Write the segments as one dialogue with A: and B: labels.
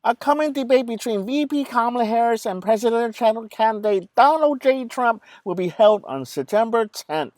A: A coming debate between VP Kamala Harris and presidential candidate Donald J. Trump will be held on September 10th.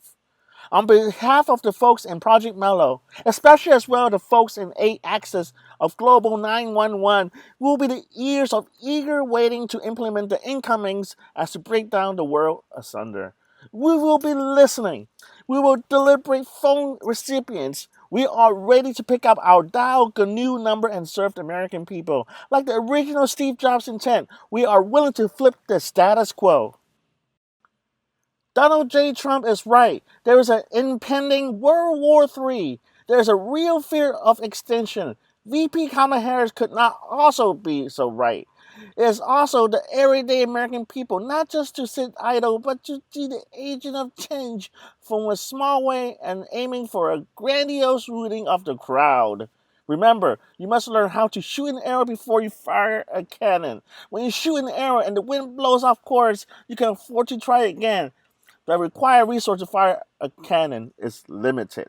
A: On behalf of the folks in Project Mellow, especially as well the folks in 8 Axis of Global 911, will be the ears of eager waiting to implement the incomings as to break down the world asunder. We will be listening. We will deliberate phone recipients. We are ready to pick up our dial GNOO number and serve the American people. Like the original Steve Jobs intent, we are willing to flip the status quo. Donald J. Trump is right. There is an impending World War III. There is a real fear of extinction. VP Kamala Harris could not also be so right. It is also the everyday American people, not just to sit idle, but to be the agent of change from a small way and aiming for a grandiose rooting of the crowd. Remember, you must learn how to shoot an arrow before you fire a cannon. When you shoot an arrow and the wind blows off course, you can afford to try again. The required resource to fire a cannon is limited.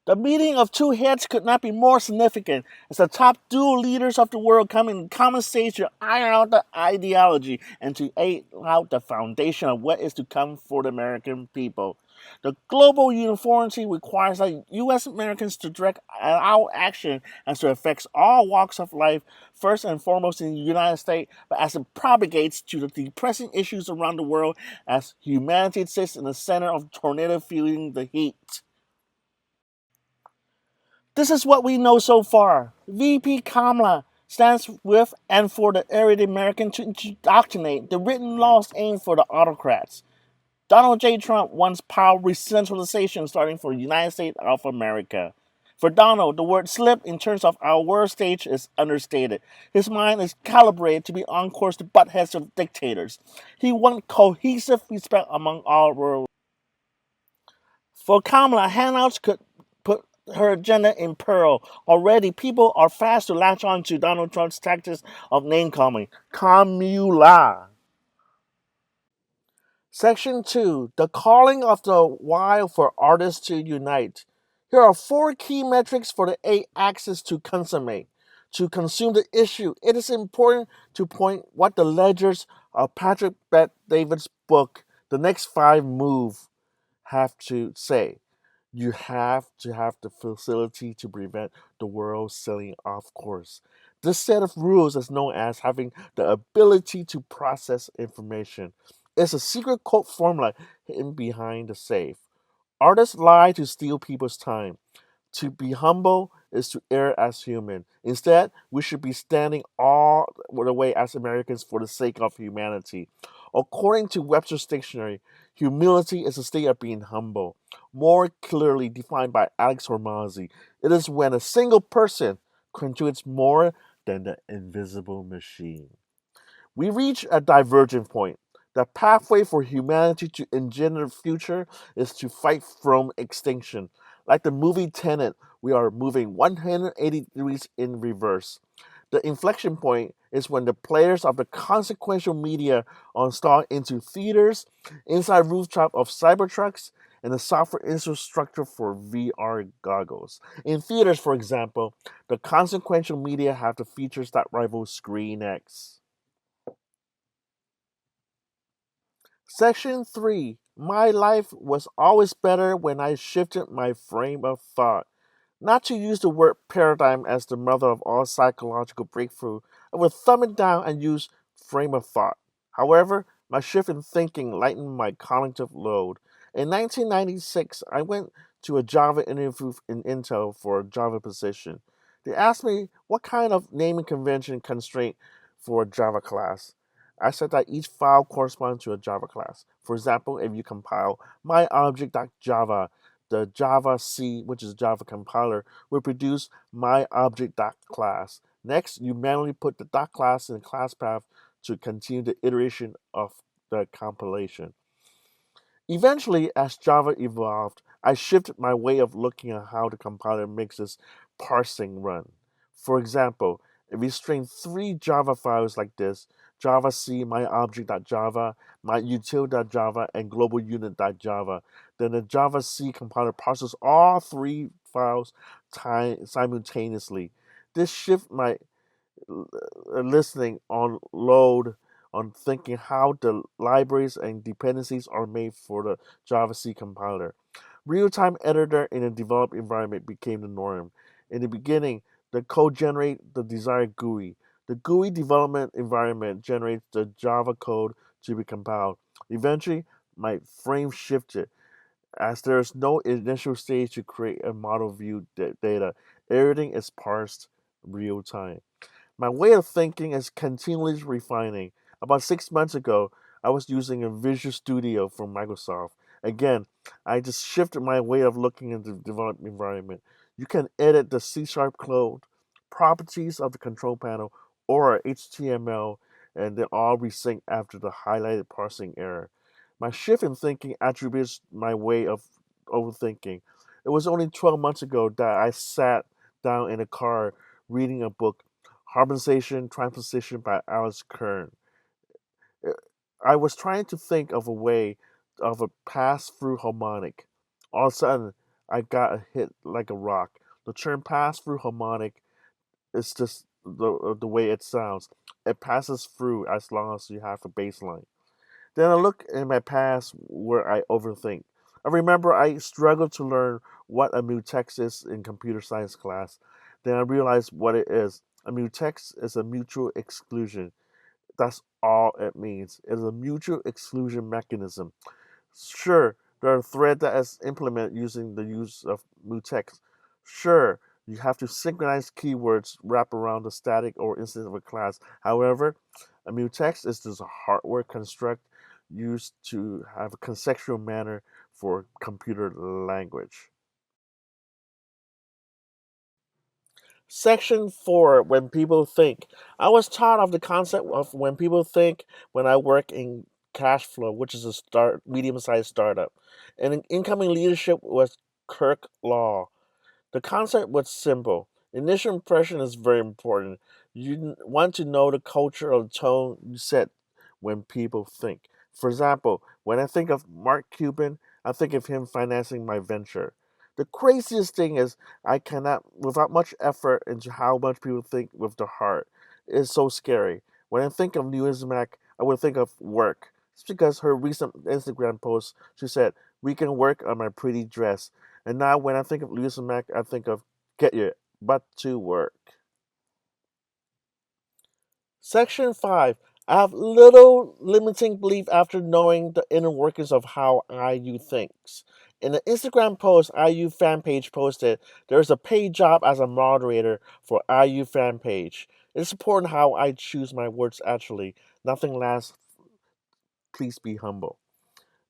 A: The meeting of two heads could not be more significant as the top dual leaders of the world come in common stage to iron out the ideology and to lay out the foundation of what is to come for the American people. The global uniformity requires that U.S. Americans to direct our action as it affects all walks of life, first and foremost in the United States, but as it propagates to the depressing issues around the world as humanity sits in the center of the tornado feeling the heat. This is what we know so far. VP Kamala stands with and for the everyday American to indoctrinate the written laws aimed for the autocrats. Donald J. Trump wants power re-centralization starting for the United States of America. For Donald, the word slip in terms of our world stage is understated. His mind is calibrated to be on course to butt heads of dictators. He wants cohesive respect among all world. For Kamala, handouts could put her agenda in peril. Already, people are fast to latch on to Donald Trump's tactics of name calling. Kamala. Section 2. The calling of the wild for artists to unite. Here are 4 key metrics for the 8 axis to consummate. To consume the issue, it is important to point what the ledgers of Patrick Bet David's book, The Next 5 Move, have to say. You have to have the facility to prevent the world selling off course. This set of rules is known as having the ability to process information. It's a secret code formula hidden behind the safe. Artists lie to steal people's time. To be humble is to err as human. Instead, we should be standing all the way as Americans for the sake of humanity. According to Webster's Dictionary, humility is a state of being humble. More clearly defined by Alex Hormozzi, it is when a single person contributes more than the invisible machine. We reach a divergent point. The pathway for humanity to engender the future is to fight from extinction. Like the movie Tenet, we are moving 180 degrees in reverse. The inflection point is when the players of the consequential media are installed into theaters, inside rooftop of Cybertrucks, and the software infrastructure for VR goggles. In theaters, for example, the consequential media have the features that rival ScreenX. Section 3. My life was always better when I shifted my frame of thought. Not to use the word paradigm as the mother of all psychological breakthrough, I would thumb it down and use frame of thought. However, my shift in thinking lightened my cognitive load. In 1996, I went to a Java interview in Intel for a Java position. They asked me what kind of naming convention constraint for a Java class. I said that each file corresponds to a Java class. For example, if you compile myObject.java, the Java C, which is Java compiler, will produce myObject.class. Next, you manually put the .class in the class path to continue the iteration of the compilation. Eventually, as Java evolved, I shifted my way of looking at how the compiler makes this parsing run. For example, if we string 3 Java files like this, Java C, myObject.java, myutil.java, and globalunit.java, then the Java C compiler parses all 3 files simultaneously. This shift listening on load on thinking how the libraries and dependencies are made for the Java C compiler. Real-time editor in a developed environment became the norm. In the beginning, the code generates the desired GUI. The GUI development environment generates the Java code to be compiled. Eventually, my frame shifted as there is no initial stage to create a model view data. Everything is parsed real time. My way of thinking is continually refining. About 6 months ago, I was using a Visual Studio from Microsoft. Again, I just shifted my way of looking at the development environment. You can edit the C Sharp code, properties of the control panel, or HTML, and they all resync after the highlighted parsing error. My shift in thinking attributes my way of overthinking. It was only 12 months ago that I sat down in a car reading a book, Harmonization Transposition by Alice Kern. Uh, I was trying to think of a way of a pass through harmonic. All of a sudden, I got a hit like a rock. The term pass through harmonic is just the way it sounds. It passes through as long as you have a baseline. Then I look in my past where I overthink. I remember I struggled to learn what a mutex is in computer science class. Then I realized what it is. A mutex is a mutual exclusion. That's all it means. It is a mutual exclusion mechanism. Sure, there are threads that is implemented using the use of mutex. Sure, you have to synchronize keywords wrap around the static or instance of a class. However, a mutex is just a hardware construct used to have a conceptual manner for computer language. Section 4, When People Think. I was taught of the concept of when people think when I work in cash flow, which is a medium-sized startup. And incoming leadership was Kirk Law. The concept was simple. Initial impression is very important. You want to know the culture or the tone you set when people think. For example, when I think of Mark Cuban, I think of him financing my venture. The craziest thing is I cannot, without much effort into how much people think with the heart. It's so scary. When I think of Louise Mack, I would think of work. It's because her recent Instagram post, she said, "We can work on my pretty dress." And now when I think of Louise Mack, I think of get your butt to work. Section 5. I have little limiting belief after knowing the inner workings of how IU thinks. In the Instagram post IU fan page posted, there is a paid job as a moderator for IU fan page. It's important how I choose my words actually. Nothing lasts, please be humble.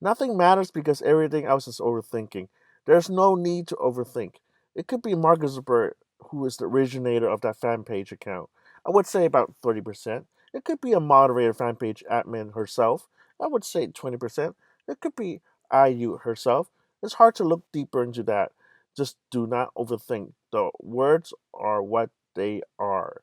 A: Nothing matters because everything else is overthinking. There's no need to overthink. It could be Mark Zuckerberg, who is the originator of that fan page account. I would say about 30%. It could be a moderator fan page admin herself. I would say 20%. It could be IU herself. It's hard to look deeper into that. Just do not overthink. The words are what they are.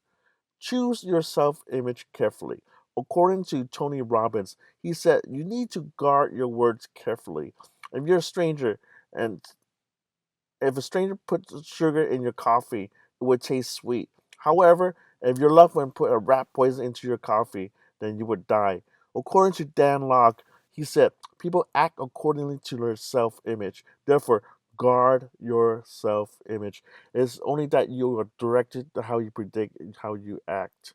A: Choose your self image carefully. According to Tony Robbins, he said you need to guard your words carefully. If you're a stranger and if a stranger puts sugar in your coffee, it would taste sweet. However, if your loved one put a rat poison into your coffee, then you would die. According to Dan Locke, he said people act accordingly to their self image. Therefore, guard your self image. It's only that you are directed to how you predict and how you act.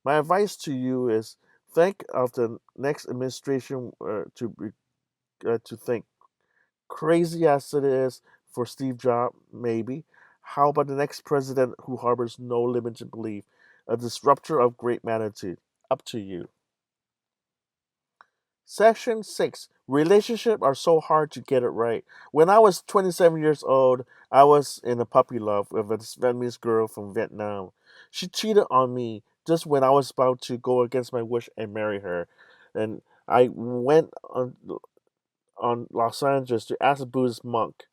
A: My advice to you is think of the next administration to think crazy as it is for Steve Jobs, maybe. How about the next president who harbors no limited belief, a disruptor of great magnitude? Up to you. Section 6. Relationships are so hard to get it right. When I was 27 years old, I was in a puppy love with a Vietnamese girl from Vietnam. She cheated on me just when I was about to go against my wish and marry her. And I went on Los Angeles to ask a Buddhist monk.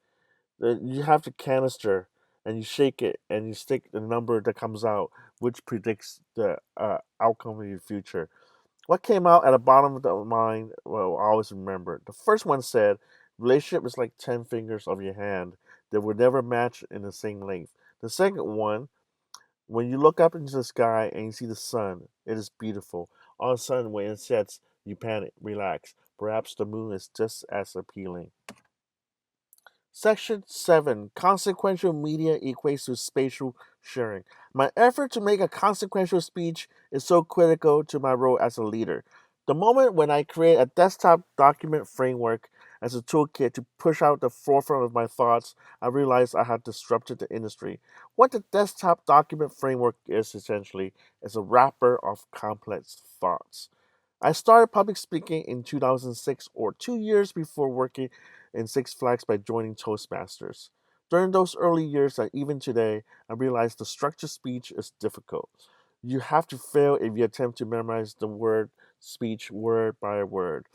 A: You have the canister and you shake it and you stick the number that comes out, which predicts the outcome of your future. What came out at the bottom of the mind, well, I always remember. The first one said, relationship is like 10 fingers of your hand that will never match in the same length. The second one When you look up into the sky and you see the sun, it is beautiful. All of a sudden, when it sets, you panic, relax. Perhaps the moon is just as appealing. Section 7, Consequential Media Equates to Spatial Sharing. My effort to make a consequential speech is so critical to my role as a leader. The moment when I create a desktop document framework as a toolkit to push out the forefront of my thoughts, I realized I had disrupted the industry. What the desktop document framework is essentially is a wrapper of complex thoughts. I started public speaking in 2006, or 2 years before working in Six Flags by joining Toastmasters. During those early years, and even today, I realized the structured speech is difficult. You have to fail if you attempt to memorize the word speech word by word.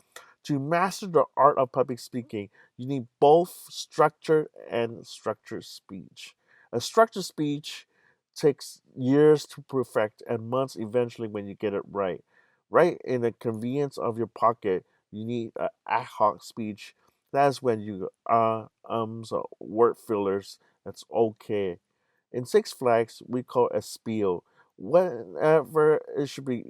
A: To master the art of public speaking, you need both structure and structured speech. A structured speech takes years to perfect and months eventually when you get it right. Right in the convenience of your pocket, you need an ad hoc speech. That's when you or word fillers. That's okay. In Six Flags, we call it a spiel. Whenever it should be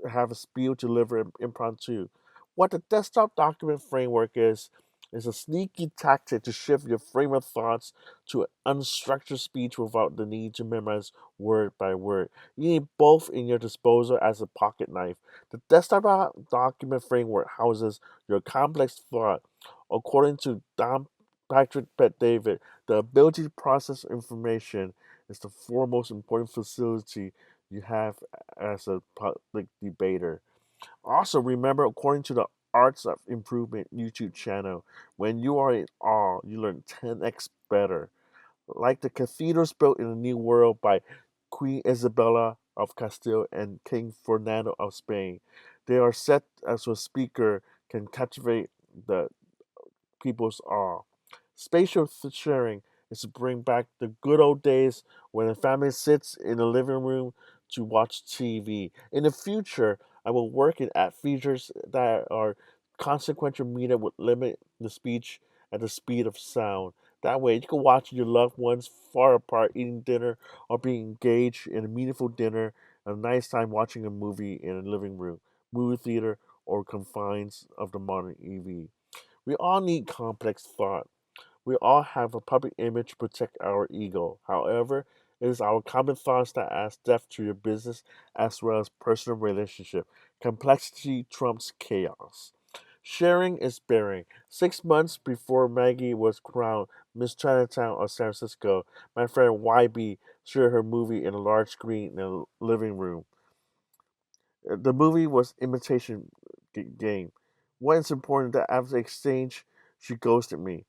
A: have a spiel to deliver impromptu. What the desktop document framework is a sneaky tactic to shift your frame of thoughts to an unstructured speech without the need to memorize word by word. You need both in your disposal as a pocket knife. The desktop document framework houses your complex thought. According to Don Patrick Bet David, the ability to process information is the foremost important facility you have as a public debater. Also, remember, according to the Arts of Improvement YouTube channel, when you are in awe, you learn 10x better. Like the cathedrals built in the New World by Queen Isabella of Castile and King Fernando of Spain, they are set as a speaker can captivate the people's awe. Spatial sharing is to bring back the good old days when a family sits in the living room to watch TV. In the future, I will work in app features that are consequential media would limit the speech at the speed of sound. That way, you can watch your loved ones far apart eating dinner or being engaged in a meaningful dinner, a nice time watching a movie in a living room, movie theater, or confines of the modern EV. We all need complex thought. We all have a public image to protect our ego. However, it is our common thoughts that add depth to your business as well as personal relationship. Complexity trumps chaos. Sharing is bearing. 6 months before Maggie was crowned Miss Chinatown of San Francisco, my friend YB shared her movie in a large screen in the living room. The movie was imitation game. Once important that after the exchange, she ghosted me.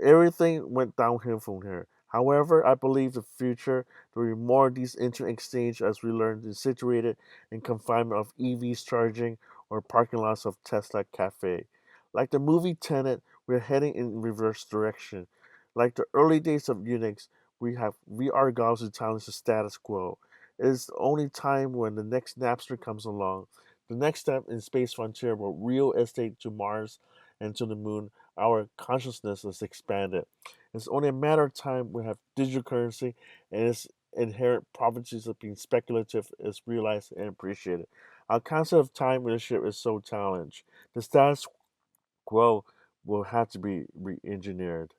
A: Everything went downhill from here. However, I believe the future there will be more of these internet exchange as we learn to situate it in confinement of EVs charging or parking lots of Tesla cafe. Like the movie Tenet, we're heading in reverse direction. Like the early days of Unix, we have VR goggles to challenge the status quo. It is the only time when the next Napster comes along. The next step in space frontier will real estate to Mars and to the moon our consciousness is expanded. It's only a matter of time we have digital currency and its inherent properties of being speculative is realized and appreciated. Our concept of time leadership is so challenged. The status quo will have to be re engineered.